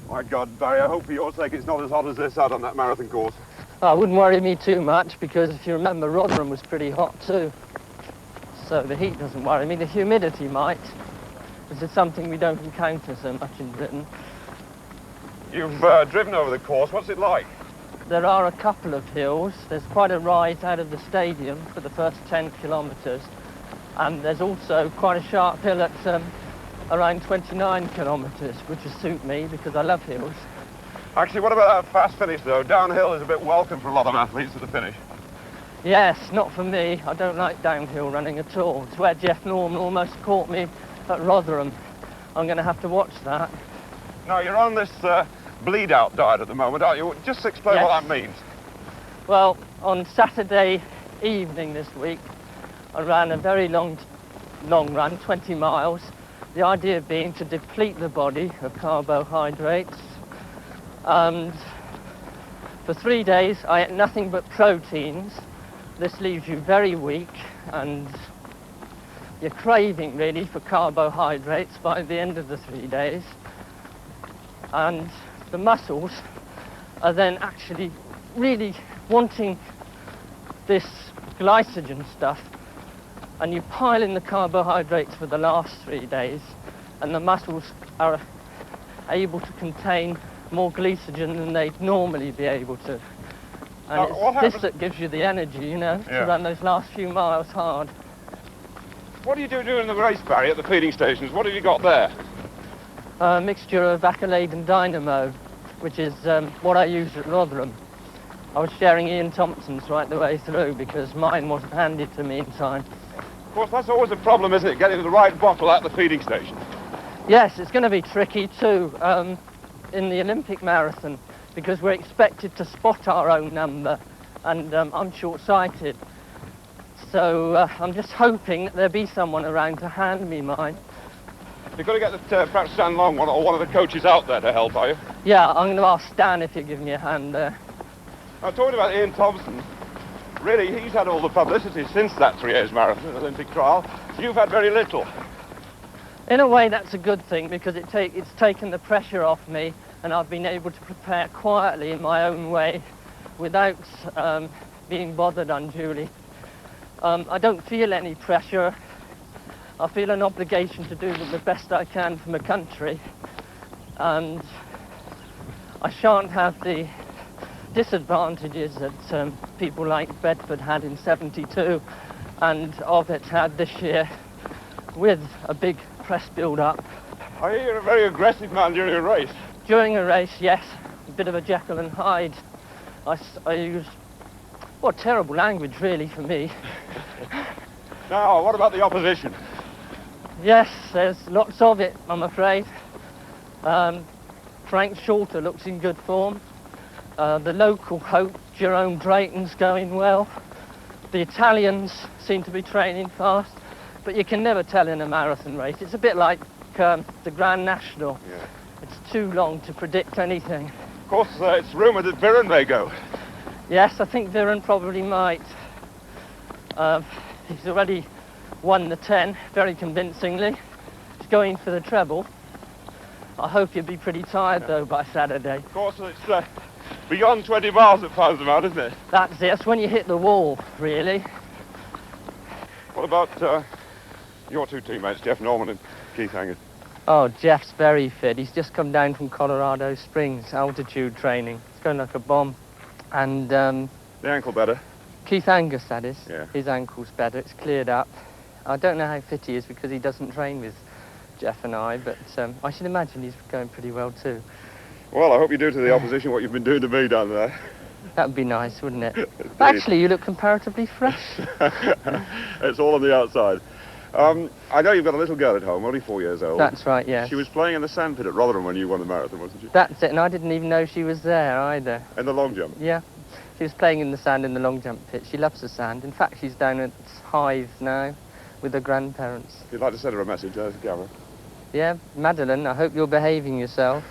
My God, Barry, I hope for your sake it's not as hot as this out on that marathon course. Well, it wouldn't worry me too much, because if you remember, Rotherham was pretty hot too. So the heat doesn't worry me. The humidity might. This is something we don't encounter so much in Britain. You've driven over the course. What's it like? There are a couple of hills. There's quite a rise out of the stadium for the first 10 kilometres. And there's also quite a sharp hill at around 29 kilometres, which will suit me because I love hills. Actually, what about that fast finish, though? Downhill is a bit welcome for a lot of athletes at the finish. Yes, not for me. I don't like downhill running at all. It's where Jeff Norman almost caught me at Rotherham. I'm going to have to watch that. Now, you're on this bleed-out diet at the moment, aren't you? Just explain what that means. Well, on Saturday evening this week, I ran a very long run, 20 miles. The idea being to deplete the body of carbohydrates. And for 3 days, I ate nothing but proteins. This leaves you very weak, and you're craving, really, for carbohydrates by the end of the 3 days. And the muscles are then actually really wanting this glycogen stuff, and you pile in the carbohydrates for the last 3 days, and the muscles are able to contain more glycogen than they'd normally be able to. And it's this that gives you the energy, you know, to run those last few miles hard. What do you do during the race, Barry, at the feeding stations? What have you got there? A mixture of Accolade and Dynamo, which is what I use at Rotherham. I was sharing Ian Thompson's right the way through because mine wasn't handed to me in time. Of course, that's always a problem, isn't it? Getting the right bottle at the feeding station. Yes, it's going to be tricky too in the Olympic marathon, because we're expected to spot our own number, and I'm short-sighted. So I'm just hoping that there'll be someone around to hand me mine. You've got to get perhaps Stan Long or one of the coaches out there to help, are you? Yeah, I'm going to ask Stan if he'll give me a hand there. I'm talking about Ian Thompson. Really, he's had all the publicity since that 3 years marathon Olympic trial. You've had very little. In a way, that's a good thing, because it's taken the pressure off me, and I've been able to prepare quietly in my own way without being bothered unduly. I don't feel any pressure. I feel an obligation to do the best I can for my country, and I shan't have the disadvantages that people like Bedford had in '72 and Ovid had this year with a big press build-up. I hear you're a very aggressive man during a race. During a race, yes, a bit of a Jekyll and Hyde. I use, well, terrible language really for me. Now, what about the opposition? Yes, there's lots of it, I'm afraid. Frank Shorter looks in good form. The local hope, Jerome Drayton's going well. The Italians seem to be training fast, but you can never tell in a marathon race. It's a bit like the Grand National. Yeah. It's too long to predict anything. Of course, it's rumoured that Viren may go. Yes, I think Viren probably might. He's already won the 10 very convincingly. He's going for the treble. I hope he'll be pretty tired, though, by Saturday. Of course, it's beyond 20 miles that finds them out, isn't it? That's it. That's when you hit the wall, really. What about your two teammates, Jeff Norman and Keith Angus? Oh, Jeff's very fit. He's just come down from Colorado Springs, altitude training. He's going like a bomb. And the ankle better? Keith Angus, that is. Yeah. His ankle's better. It's cleared up. I don't know how fit he is because he doesn't train with Jeff and I, but I should imagine he's going pretty well too. Well, I hope you do to the opposition what you've been doing to me down there. That would be nice, wouldn't it? Actually, you look comparatively fresh. It's all on the outside. I know you've got a little girl at home, only 4 years old. That's right, yes. She was playing in the sandpit at Rotherham when you won the marathon, wasn't she? That's it, and I didn't even know she was there either. In the long jump? Yeah. She was playing in the sand in the long jump pit. She loves the sand. In fact, she's down at Hythe now with her grandparents. If you'd like to send her a message, there's the camera. Yeah, Madeline, I hope you're behaving yourself.